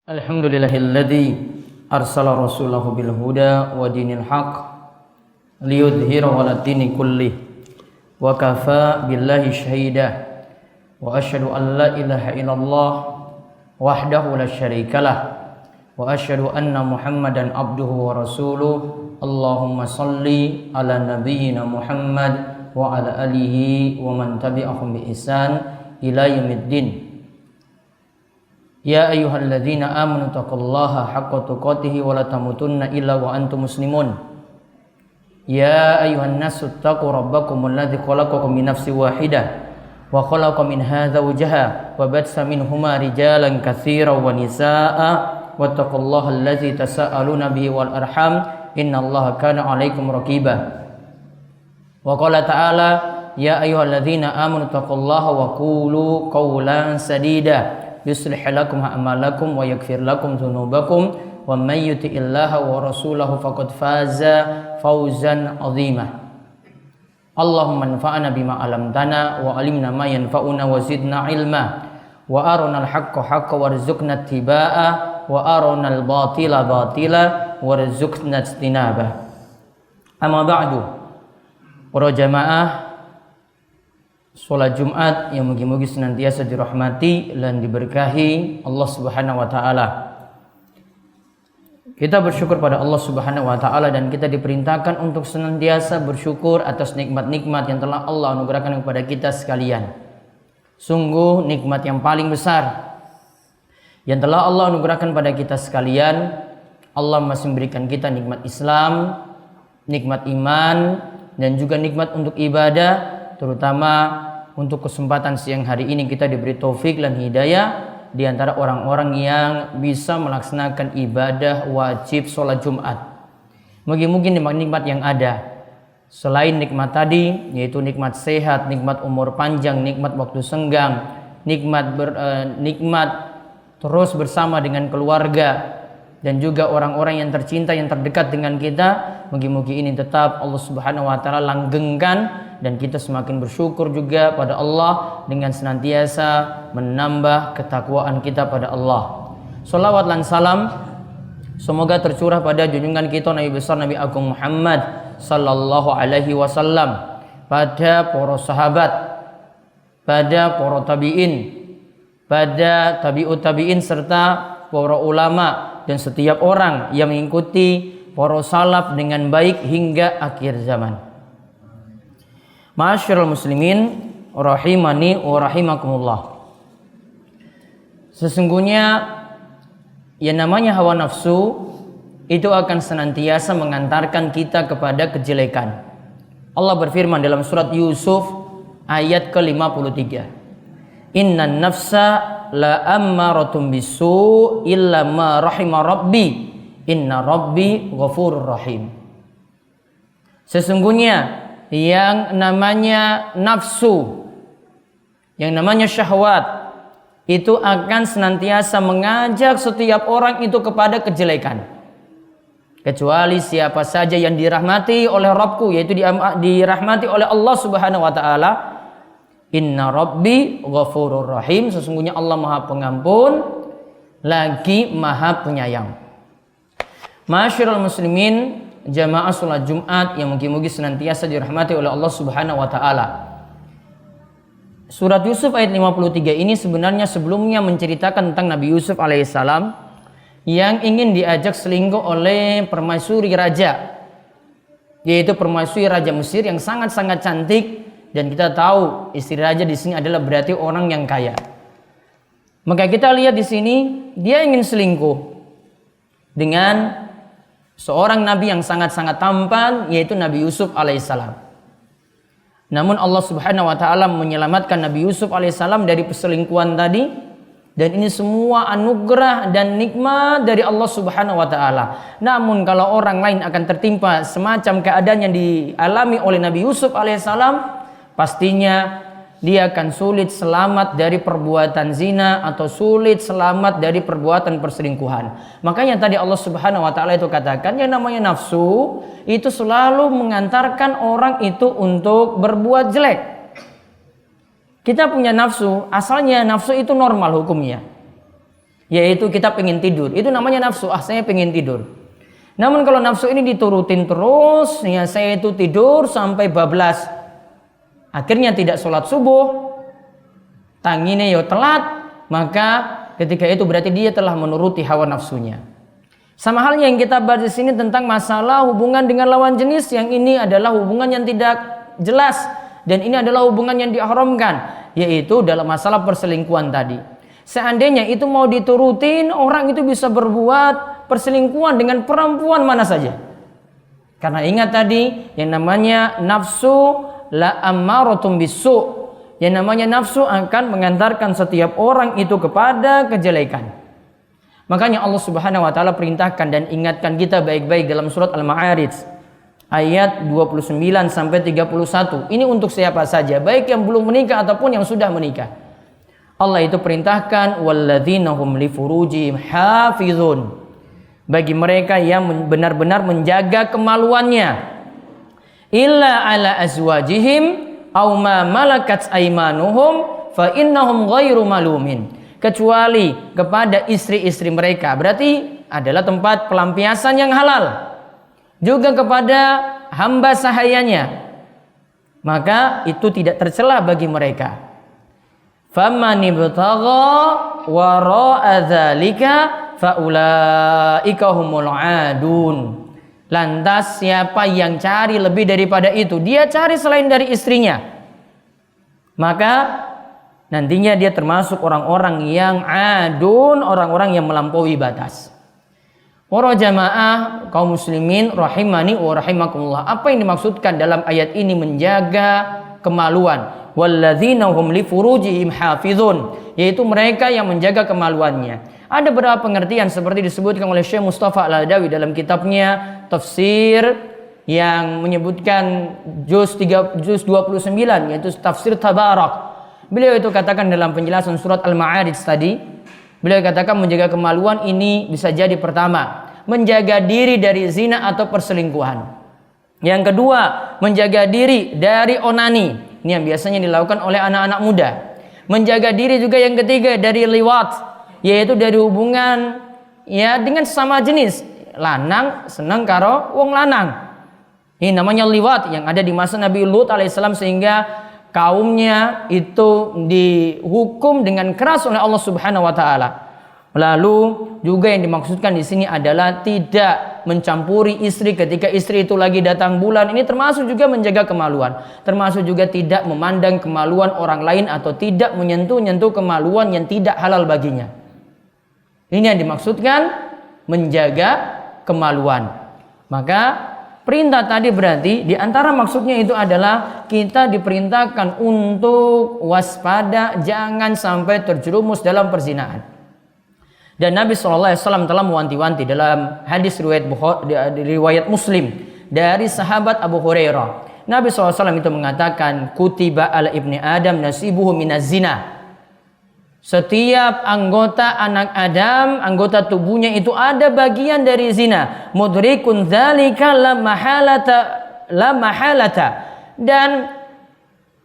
Alhamdulillahilladzi arsala rasulahu bil huda wa dinil haq liyudhhirahu 'ala dini kullih wa kafa billahi shahida wa asyhadu an la ilaha illallah wahdahu la syarikalah wa asyhadu anna muhammadan abduhu wa rasuluh. Allahumma salli ala nabiyyina Muhammad wa ala alihi wa man tabi'ahum bi ihsan ila yaumiddin. Ya ayyuhalladzina amanu taqullaha haqqa tuqatih wa la tamutunna illa wa antum muslimun. Ya ayyuhan nasu taqu rabbakumul ladzi khalaqakum min nafsin wahidah wa khalaqa minha zawjaha wa batsa minhuma rijalan katsiran wa nisaa'a wattaqullaha allazi tasaaluna bihi wal arham innallaha kana 'alaikum raqiba. Wa qala ta'ala ya ayyuhalladzina amanu taqullaha wa qulu qawlan sadida yuslih lakum a'malakum wa yaghfir lakum dzunubakum wa may yuti'illaha wa rasulahu faqad faza fawzan 'azima. Allahumma anfa'na bima 'allamtana wa 'allimna ma yanfa'una wa zidna 'ilma wa arinal haqqa haqqan warzuqna ittiba'a wa arinal batila batila warzuqna ijtinaba. Amma ba'du. Para jamaah salat Jumat yang mugi-mugi senantiasa dirahmati dan diberkahi Allah Subhanahu wa taala. Kita bersyukur pada Allah Subhanahu wa taala dan kita diperintahkan untuk senantiasa bersyukur atas nikmat-nikmat yang telah Allah anugerahkan kepada kita sekalian. Sungguh nikmat yang paling besar yang telah Allah anugerahkan pada kita sekalian. Allah masih memberikan kita nikmat Islam, nikmat iman, dan juga nikmat untuk ibadah, terutama untuk kesempatan siang hari ini kita diberi taufik dan hidayah di antara orang-orang yang bisa melaksanakan ibadah wajib sholat Jumat. Mungkin nikmat-nikmat yang ada selain nikmat tadi, yaitu nikmat sehat, nikmat umur panjang, nikmat waktu senggang, nikmat terus bersama dengan keluarga dan juga orang-orang yang tercinta yang terdekat dengan kita. Mungkin ini tetap Allah Subhanahu wa taala langgengkan dan kita semakin bersyukur juga pada Allah dengan senantiasa menambah ketakwaan kita pada Allah. Shalawat dan salam semoga tercurah pada junjungan kita Nabi besar Nabi Agung Muhammad sallallahu alaihi wasallam, pada para sahabat, pada para tabi'in, pada tabi'ut tabi'in serta para ulama dan setiap orang yang mengikuti para salaf dengan baik hingga akhir zaman. Ma'asyiral muslimin rahimani wa rahimakumullah. Sesungguhnya yang namanya hawa nafsu itu akan senantiasa mengantarkan kita kepada kejelekan. Allah berfirman dalam surat Yusuf ayat ke-53. Innan nafsa la ammaratun bisu illa ma rahima rabbi inna rabbi ghafurur rahim. Sesungguhnya yang namanya nafsu, yang namanya syahwat itu akan senantiasa mengajak setiap orang itu kepada kejelekan, kecuali siapa saja yang dirahmati oleh Rabbku, yaitu dirahmati oleh Allah Subhanahu wa taala. Inna rabbi ghafurur rahim, sesungguhnya Allah Maha Pengampun lagi Maha Penyayang. Ma'asyiral muslimin jamaah salat Jumat yang mugi-mugi senantiasa dirahmati oleh Allah Subhanahu wa taala. Surat Yusuf ayat 53 ini sebenarnya sebelumnya menceritakan tentang Nabi Yusuf alaihissalam yang ingin diajak selingkuh oleh permaisuri raja, yaitu permaisuri raja Mesir yang sangat-sangat cantik, dan kita tahu istri raja di sini adalah berarti orang yang kaya. Maka kita lihat di sini dia ingin selingkuh dengan seorang nabi yang sangat-sangat tampan, yaitu Nabi Yusuf alaihissalam. Namun Allah Subhanahu wa taala menyelamatkan Nabi Yusuf alaihissalam dari perselingkuhan tadi, dan ini semua anugerah dan nikmat dari Allah Subhanahu wa taala. Namun kalau orang lain akan tertimpa semacam keadaan yang dialami oleh Nabi Yusuf alaihissalam, pastinya dia akan sulit selamat dari perbuatan zina atau sulit selamat dari perbuatan perselingkuhan. Makanya tadi Allah Subhanahu wa taala itu katakan yang namanya nafsu itu selalu mengantarkan orang itu untuk berbuat jelek. Kita punya nafsu, asalnya nafsu itu normal hukumnya. Yaitu kita pengen tidur, itu namanya nafsu, saya pengen tidur. Namun kalau nafsu ini diturutin terus, ya saya itu tidur sampai bablas, akhirnya tidak sholat subuh, tangine yo telat, maka ketika itu berarti dia telah menuruti hawa nafsunya. Sama halnya yang kita bahas di sini tentang masalah hubungan dengan lawan jenis, yang ini adalah hubungan yang tidak jelas dan ini adalah hubungan yang diharamkan, yaitu dalam masalah perselingkuhan tadi. Seandainya itu mau diturutin, orang itu bisa berbuat perselingkuhan dengan perempuan mana saja. Karena ingat tadi yang namanya nafsu la ammaratum bisu. Yang namanya nafsu akan mengantarkan setiap orang itu kepada kejelekan. Makanya Allah Subhanahu wa taala perintahkan dan ingatkan kita baik-baik dalam surat Al-Ma'arij ayat 29 sampai 31. Ini untuk siapa saja, baik yang belum menikah ataupun yang sudah menikah. Allah itu perintahkan walladzina hum li furujihim hafizun, bagi mereka yang benar-benar menjaga kemaluannya, illa ala azwajihim aw ma malakat aymanuhum fa innahum ghairu malumin, kecuali kepada istri-istri mereka, berarti adalah tempat pelampiasan yang halal, juga kepada hamba sahayanya, maka itu tidak tercela bagi mereka. Faman ibtagha wara'a dzalika faulaika humul adun. Lantas siapa yang cari lebih daripada itu, dia cari selain dari istrinya, maka nantinya dia termasuk orang-orang yang adun, orang-orang yang melampaui batas. Para jamaah kaum muslimin rahimani wa rahimakumullah, apa yang dimaksudkan dalam ayat ini menjaga kemaluan? Walladzina hum li furujihim hafizun, yaitu mereka yang menjaga kemaluannya. Ada beberapa pengertian seperti disebutkan oleh Syekh Mustafa Al-Adawi dalam kitabnya Tafsir yang menyebutkan juz 29, yaitu tafsir Tabarak. Beliau itu katakan dalam penjelasan surat Al-Ma'arij tadi, beliau katakan menjaga kemaluan ini bisa jadi pertama, menjaga diri dari zina atau perselingkuhan. Yang kedua, menjaga diri dari onani. Ini yang biasanya dilakukan oleh anak-anak muda. Menjaga diri juga yang ketiga dari liwat, yaitu dari hubungan ya dengan sesama jenis, lanang seneng karo wong lanang. Ini namanya liwat yang ada di masa Nabi Lut alaihissalam, sehingga kaumnya itu dihukum dengan keras oleh Allah Subhanahu wa taala. Lalu juga yang dimaksudkan di sini adalah tidak mencampuri istri ketika istri itu lagi datang bulan. Ini termasuk juga menjaga kemaluan. Termasuk juga tidak memandang kemaluan orang lain atau tidak menyentuh-nyentuh kemaluan yang tidak halal baginya. Ini yang dimaksudkan menjaga kemaluan. Maka perintah tadi berarti di antara maksudnya itu adalah kita diperintahkan untuk waspada, jangan sampai terjerumus dalam perzinahan. Dan Nabi SAW telah mewanti-wanti dalam hadis riwayat Muslim dari sahabat Abu Hurairah. Nabi SAW itu mengatakan, kutiba ala ibni Adam nasibuhu minaz zina. Setiap anggota anak Adam, anggota tubuhnya itu ada bagian dari zina. Mudrikun dzalika la mahalata. Dan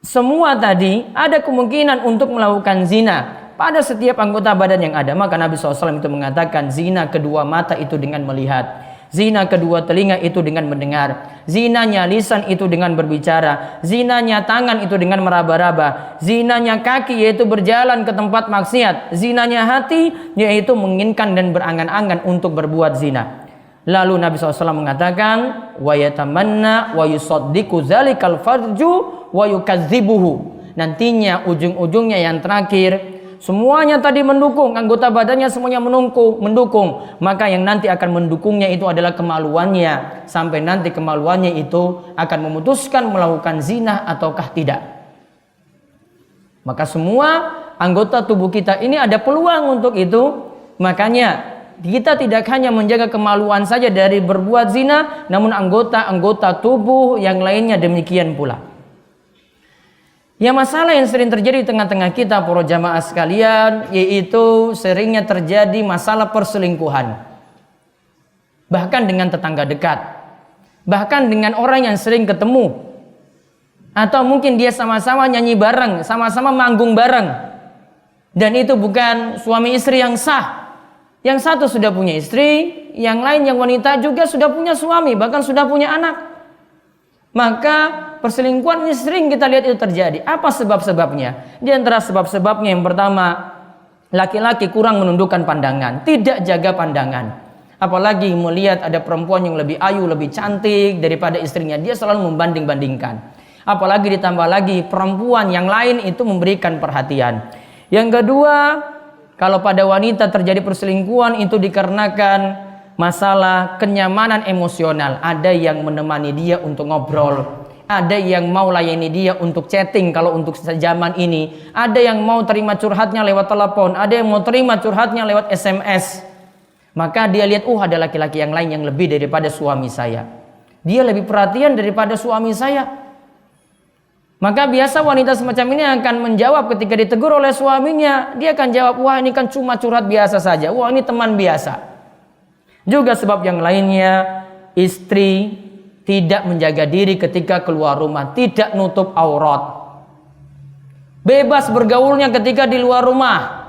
semua tadi ada kemungkinan untuk melakukan zina pada setiap anggota badan yang ada. Maka Nabi SAW itu mengatakan, zina kedua mata itu dengan melihat, zina kedua telinga itu dengan mendengar, zinanya lisan itu dengan berbicara, zinanya tangan itu dengan meraba-raba, zinanya kaki yaitu berjalan ke tempat maksiat, zinanya hati yaitu menginginkan dan berangan-angan untuk berbuat zina. Lalu Nabi SAW mengatakan, wa yatamanna wa yusaddiqu dzalikal farju wa yukadzibuhu. Nantinya ujung-ujungnya yang terakhir, semuanya tadi mendukung, anggota badannya semuanya mendukung. Maka yang nanti akan mendukungnya itu adalah kemaluannya. Sampai nanti kemaluannya itu akan memutuskan melakukan zina ataukah tidak. Maka semua anggota tubuh kita ini ada peluang untuk itu. Makanya kita tidak hanya menjaga kemaluan saja dari berbuat zina, namun anggota-anggota tubuh yang lainnya demikian pula. Ya, masalah yang sering terjadi di tengah-tengah kita para jamaah sekalian, yaitu seringnya terjadi masalah perselingkuhan. Bahkan dengan tetangga dekat, bahkan dengan orang yang sering ketemu, atau mungkin dia sama-sama nyanyi bareng, sama-sama manggung bareng, dan itu bukan suami istri yang sah. Yang satu sudah punya istri, yang lain yang wanita juga sudah punya suami, bahkan sudah punya anak. Maka perselingkuhan ini sering kita lihat itu terjadi. Apa sebab-sebabnya? Di antara sebab-sebabnya yang pertama, laki-laki kurang menundukkan pandangan, tidak jaga pandangan. Apalagi melihat ada perempuan yang lebih ayu, lebih cantik daripada istrinya, dia selalu membanding-bandingkan. Apalagi ditambah lagi perempuan yang lain itu memberikan perhatian. Yang kedua, kalau pada wanita terjadi perselingkuhan itu dikarenakan masalah kenyamanan emosional. Ada yang menemani dia untuk ngobrol, ada yang mau layani dia untuk chatting kalau untuk zaman ini, ada yang mau terima curhatnya lewat telepon, ada yang mau terima curhatnya lewat SMS. Maka dia lihat, ada laki-laki yang lain yang lebih daripada suami saya, dia lebih perhatian daripada suami saya. Maka biasa wanita semacam ini akan menjawab ketika ditegur oleh suaminya, dia akan jawab, wah ini kan cuma curhat biasa saja, wah ini teman biasa. Juga sebab yang lainnya, istri tidak menjaga diri ketika keluar rumah, tidak nutup aurat. Bebas bergaulnya ketika di luar rumah.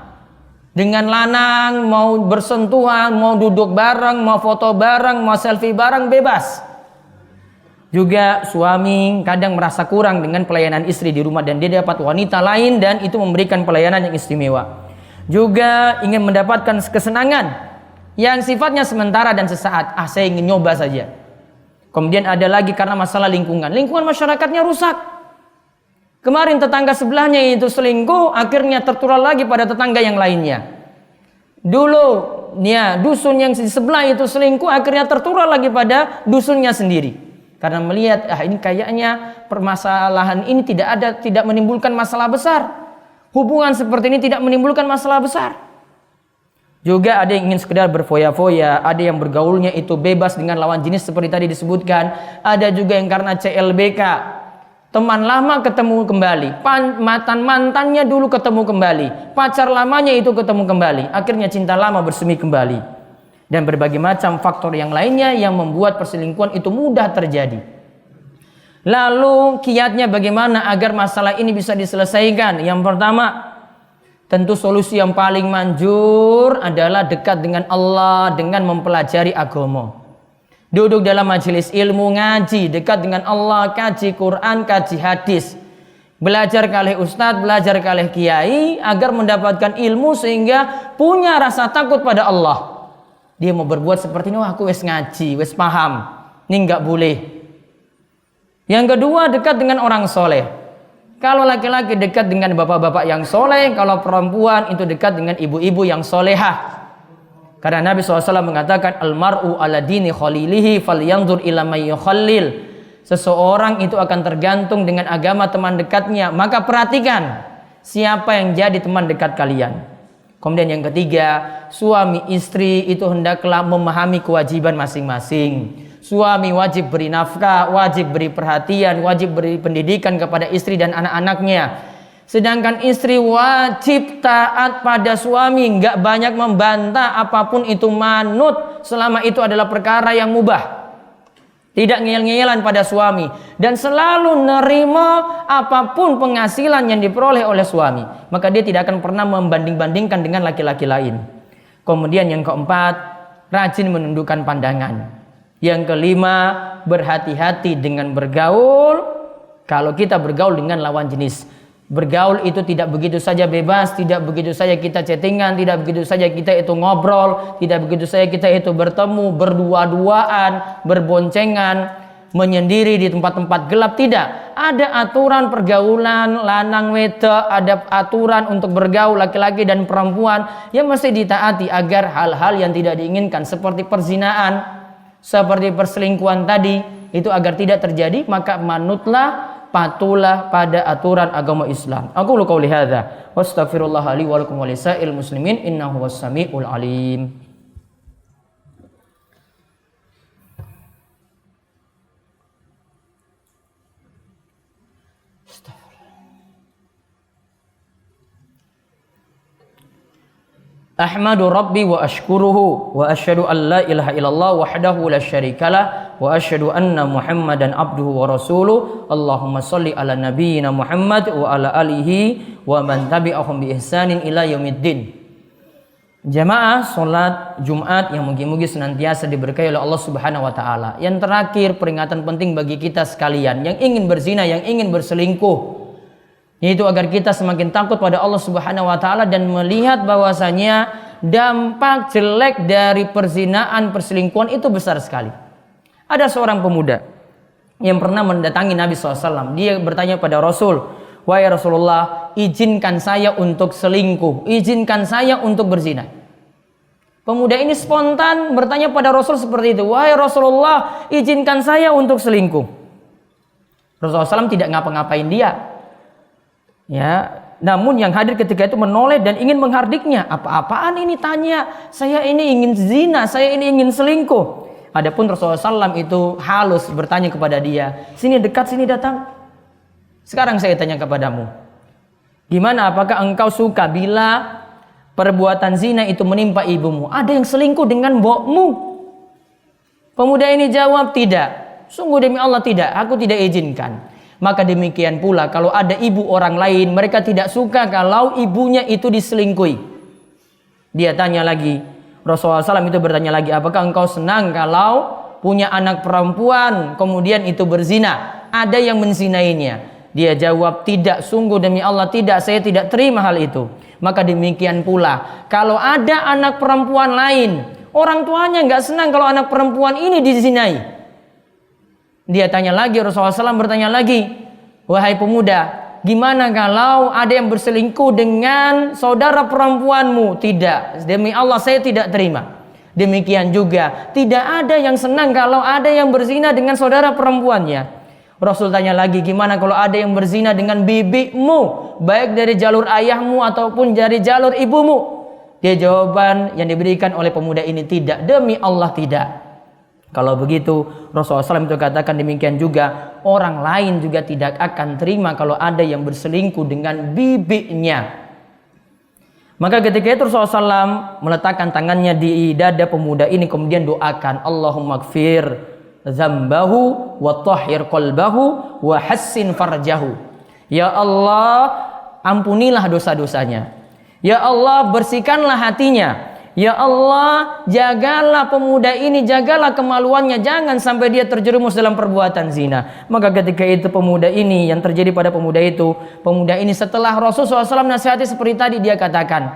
Dengan lanang, mau bersentuhan, mau duduk bareng, mau foto bareng, mau selfie bareng, bebas. Juga suami kadang merasa kurang dengan pelayanan istri di rumah dan dia dapat wanita lain dan itu memberikan pelayanan yang istimewa. Juga ingin mendapatkan kesenangan yang sifatnya sementara dan sesaat. Saya ingin nyoba saja. Kemudian ada lagi karena masalah lingkungan. Lingkungan masyarakatnya rusak. Kemarin tetangga sebelahnya itu selingkuh, akhirnya tertular lagi pada tetangga yang lainnya. Dulu ya dusun yang di sebelah itu selingkuh, akhirnya tertular lagi pada dusunnya sendiri. Karena melihat ini kayaknya permasalahan ini tidak menimbulkan masalah besar. Hubungan seperti ini tidak menimbulkan masalah besar. Juga ada yang ingin sekedar berfoya-foya, ada yang bergaulnya itu bebas dengan lawan jenis seperti tadi disebutkan, ada juga yang karena CLBK, teman lama ketemu kembali, mantannya dulu ketemu kembali, pacar lamanya itu ketemu kembali, akhirnya cinta lama bersemi kembali, dan berbagai macam faktor yang lainnya yang membuat perselingkuhan itu mudah terjadi. Lalu kiatnya bagaimana agar masalah ini bisa diselesaikan? Yang pertama, tentu solusi yang paling manjur adalah dekat dengan Allah dengan mempelajari agama. Duduk dalam majelis ilmu, ngaji, dekat dengan Allah, kaji Quran, kaji hadis. Belajar kalih ustadz, belajar kalih kiai agar mendapatkan ilmu sehingga punya rasa takut pada Allah. Dia mau berbuat seperti ini, aku wes ngaji, wes paham. Ini enggak boleh. Yang kedua, dekat dengan orang soleh. Kalau laki-laki dekat dengan bapak-bapak yang soleh, kalau perempuan itu dekat dengan ibu-ibu yang solehah. Karena Nabi SAW mengatakan, Al-mar'u ala dini khalilihi falyanzur ila may yukhallil. Seseorang itu akan tergantung dengan agama teman dekatnya. Maka perhatikan siapa yang jadi teman dekat kalian. Kemudian yang ketiga, suami istri itu hendaklah memahami kewajiban masing-masing. Suami wajib beri nafkah, wajib beri perhatian, wajib beri pendidikan kepada istri dan anak-anaknya. Sedangkan istri wajib taat pada suami, enggak banyak membantah apapun itu manut selama itu adalah perkara yang mubah. Tidak ngeyel-ngeyelan pada suami dan selalu nerima apapun penghasilan yang diperoleh oleh suami. Maka dia tidak akan pernah membanding-bandingkan dengan laki-laki lain. Kemudian yang keempat, rajin menundukkan pandangan. Yang kelima, berhati-hati dengan bergaul. Kalau kita bergaul dengan lawan jenis, bergaul itu tidak begitu saja bebas, tidak begitu saja kita chattingan, tidak begitu saja kita itu ngobrol, tidak begitu saja kita itu bertemu, berdua-duaan, berboncengan, menyendiri di tempat-tempat gelap. Tidak, ada aturan pergaulan lanang wedok, ada aturan untuk bergaul laki-laki dan perempuan yang mesti ditaati agar hal-hal yang tidak diinginkan seperti perzinaan, seperti perselingkuhan tadi itu agar tidak terjadi, maka manutlah, patulah pada aturan agama Islam. Aku qouli hadza wa astaghfirullah li wa lakum wa lisa'il muslimin innahu was-sami'ul alim. Ahmadu Rabbi wa ashkuruhu wa asyhadu an la ilaha illallah wahdahu la syarikalah wa asyhadu anna Muhammadan abduhu wa rasuluh. Allahumma shalli ala nabiyyina Muhammad wa ala alihi wa man tabi'ahum bi ihsanin ila yaumiddin. Jamaah salat Jumat yang mugi-mugi senantiasa diberkahi oleh Allah Subhanahu wa taala. Yang terakhir, peringatan penting bagi kita sekalian yang ingin berzina, yang ingin berselingkuh, yaitu agar kita semakin takut pada Allah Subhanahu wa taala dan melihat bahwasanya dampak jelek dari perzinaan, perselingkuhan itu besar sekali. Ada seorang pemuda yang pernah mendatangi Nabi SAW. Dia bertanya pada Rasul, "Wahai Rasulullah, izinkan saya untuk selingkuh, izinkan saya untuk berzina." Pemuda ini spontan bertanya pada Rasul seperti itu, "Wahai Rasulullah, izinkan saya untuk selingkuh." Rasulullah SAW tidak ngapa-ngapain dia. Ya, namun yang hadir ketika itu menoleh dan ingin menghardiknya. Apa-apaan ini tanya? Saya ini ingin zina, saya ini ingin selingkuh. Adapun Rasulullah SAW itu halus bertanya kepada dia, "Sini dekat, sini datang. Sekarang saya tanya kepadamu, gimana, apakah engkau suka bila perbuatan zina itu menimpa ibumu? Ada yang selingkuh dengan mbokmu?" Pemuda ini jawab, "Tidak. Sungguh demi Allah tidak, aku tidak izinkan." Maka demikian pula kalau ada ibu orang lain, mereka tidak suka kalau ibunya itu diselingkuhi. Dia tanya lagi, Rasulullah SAW itu bertanya lagi, "Apakah engkau senang kalau punya anak perempuan kemudian itu berzina? Ada yang menzinainya?" Dia jawab, "Tidak, sungguh demi Allah tidak, saya tidak terima hal itu." Maka demikian pula kalau ada anak perempuan lain, orang tuanya nggak senang kalau anak perempuan ini dizinai. Dia tanya lagi, Rasulullah SAW bertanya lagi, "Wahai pemuda, gimana kalau ada yang berselingkuh dengan saudara perempuanmu?" "Tidak, demi Allah saya tidak terima." Demikian juga tidak ada yang senang kalau ada yang berzina dengan saudara perempuannya. Rasul tanya lagi, "Gimana kalau ada yang berzina dengan bibimu, baik dari jalur ayahmu ataupun dari jalur ibumu?" Dia jawaban yang diberikan oleh pemuda ini, "Tidak, demi Allah tidak." Kalau begitu Rasulullah SAW itu katakan demikian juga orang lain juga tidak akan terima kalau ada yang berselingkuh dengan bibinya. Maka ketika itu Rasulullah SAW meletakkan tangannya di dada pemuda ini, kemudian doakan, "Allahumma gfir zambahu wa tahhir qalbahu wa hassin farjahu." Ya Allah, ampunilah dosa-dosanya. Ya Allah, bersihkanlah hatinya. Ya Allah, jagalah pemuda ini, jagalah kemaluannya, jangan sampai dia terjerumus dalam perbuatan zina. Maka ketika itu pemuda ini, yang terjadi pada pemuda ini setelah Rasulullah SAW nasihati seperti tadi, dia katakan,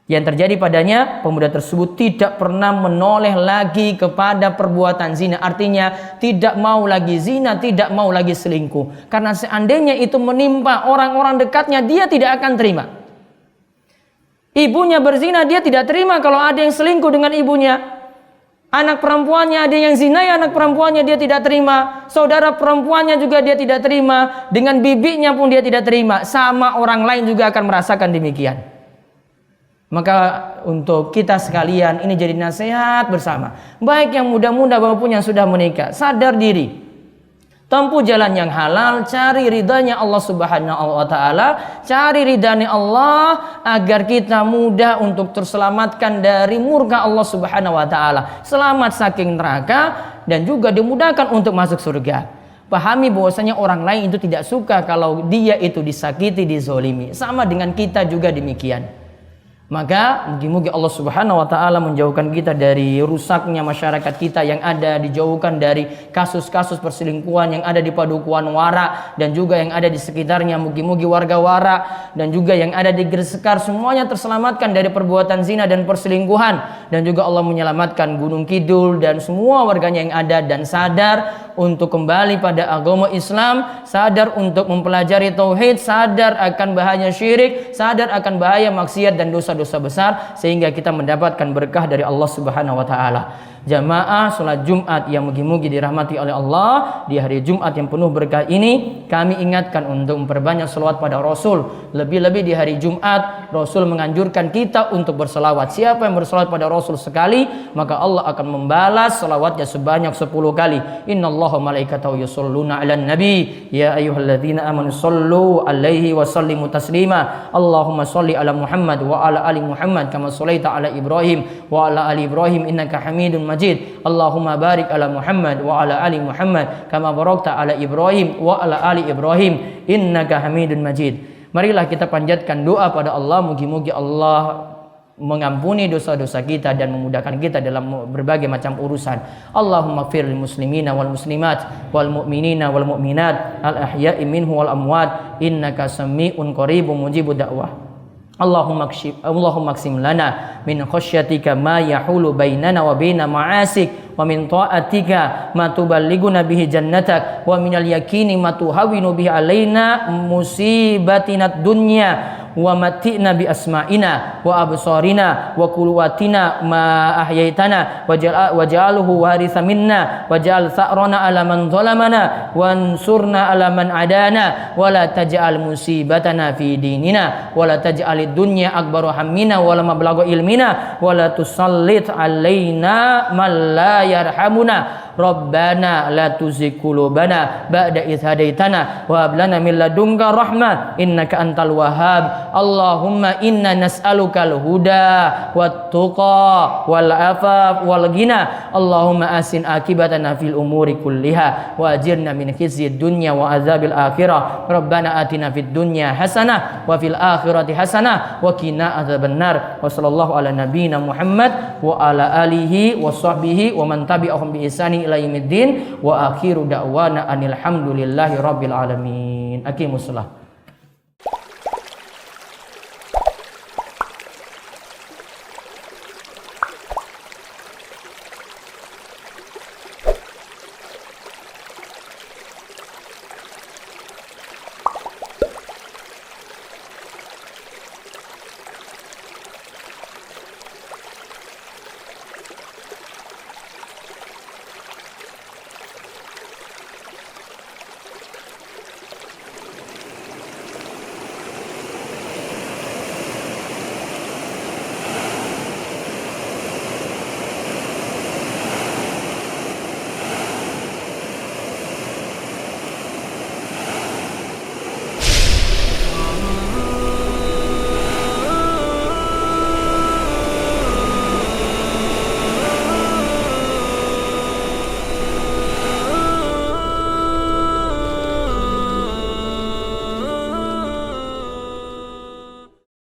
yang terjadi padanya, pemuda tersebut tidak pernah menoleh lagi kepada perbuatan zina. Artinya tidak mau lagi zina, tidak mau lagi selingkuh. Karena seandainya itu menimpa orang-orang dekatnya, dia tidak akan terima. Ibunya berzina, dia tidak terima kalau ada yang selingkuh dengan ibunya. Anak perempuannya ada yang zinai anak perempuannya, dia tidak terima. Saudara perempuannya juga dia tidak terima. Dengan bibinya pun dia tidak terima. Sama orang lain juga akan merasakan demikian. Maka untuk kita sekalian ini jadi nasihat bersama. Baik yang muda-muda maupun yang sudah menikah, sadar diri. Tempuh jalan yang halal, cari ridhanya Allah Subhanahu wa taala, cari ridhanya Allah agar kita mudah untuk terselamatkan dari murka Allah Subhanahu wa taala. Selamat saking neraka dan juga dimudahkan untuk masuk surga. Pahami bahwasanya orang lain itu tidak suka kalau dia itu disakiti, dizolimi. Sama dengan kita juga demikian. Maka mungkin Allah Subhanahu wa taala menjauhkan kita dari rusaknya masyarakat kita yang ada, dijauhkan dari kasus-kasus perselingkuhan yang ada di Padukuhan Wara dan juga yang ada di sekitarnya, mugi-mugi warga Wara dan juga yang ada di Gresik semuanya terselamatkan dari perbuatan zina dan perselingkuhan, dan juga Allah menyelamatkan Gunung Kidul dan semua warganya yang ada, dan sadar untuk kembali pada agama Islam, sadar untuk mempelajari tauhid, sadar akan bahaya syirik, sadar akan bahaya maksiat dan dosa-dosa besar, sehingga kita mendapatkan berkah dari Allah Subhanahu wa taala. Jamaah salat Jumat yang mugi-mugi dirahmati oleh Allah, di hari Jumat yang penuh berkah ini kami ingatkan untuk memperbanyak selawat pada Rasul. Lebih-lebih di hari Jumat Rasul menganjurkan kita untuk berselawat. Siapa yang berselawat pada Rasul sekali, maka Allah akan membalas selawatnya sebanyak 10 kali. Innallaha malaikatahu yusholluna 'alan nabi ya ayyuhalladzina amanu shollu 'alaihi wa sallimu taslima. Allahumma sholli ala Muhammad wa ala ali Muhammad kama shallaita ala Ibrahim wa ala ali Ibrahim innaka Hamidum Majid. Allahumma barik ala Muhammad wa ala ali Muhammad kama barakta ala Ibrahim wa ala ali Ibrahim innaka Hamidun Majid. Marilah kita panjatkan doa pada Allah, mugi-mugi Allah mengampuni dosa-dosa kita dan memudahkan kita dalam berbagai macam urusan. Allahumma ighfir lil muslimina wal muslimat wal mu'minina wal mu'minat al ahya'i minhu wal amwat innaka sami'un qaribun mujibud da'wah. Allahumma qsim lana min khasyatika ma yahulu bainana wa baina ma'asik wa min ta'atika ma tuballighuna bihi jannatak wa minal yaqini ma tuhawwinu bihi alaina musibatinad dunya wa mati'na bi asma'ina wa absarina wa quwwatina ma ahyaitana waj'alhu waritha minna waj'al tha'rana 'ala man zalamana wansurna 'ala man adana wa la taj'al musibatana fi dinina wa la taj'alid dunya akbaru hammina wa la mablagha ilmina wa la tusallit 'alaina man la yarhamuna. Rabbana la tuzigh qulubana ba'da idh hadaitana wa hab lana min ladunka rahmah innaka antal wahhab. Allahumma inna nas'alukal huda wat tuqa wal afaf wal ghina. Allahumma asin akibatana fil umuri kulliha wa ajirna min khizyid dunya wa azabil akhirah. Rabbana atina fid dunya hasanah wa fil akhirati hasanah wa qina adzabannar. Wa sallallahu ala nabiyyina Muhammad wa ala alihi wa sahbihi wa man tabi'ahum bi ihsani ila yaumiddin wa akhiru da'wana anil hamdulillahi rabbil alamin. Aqimussalah.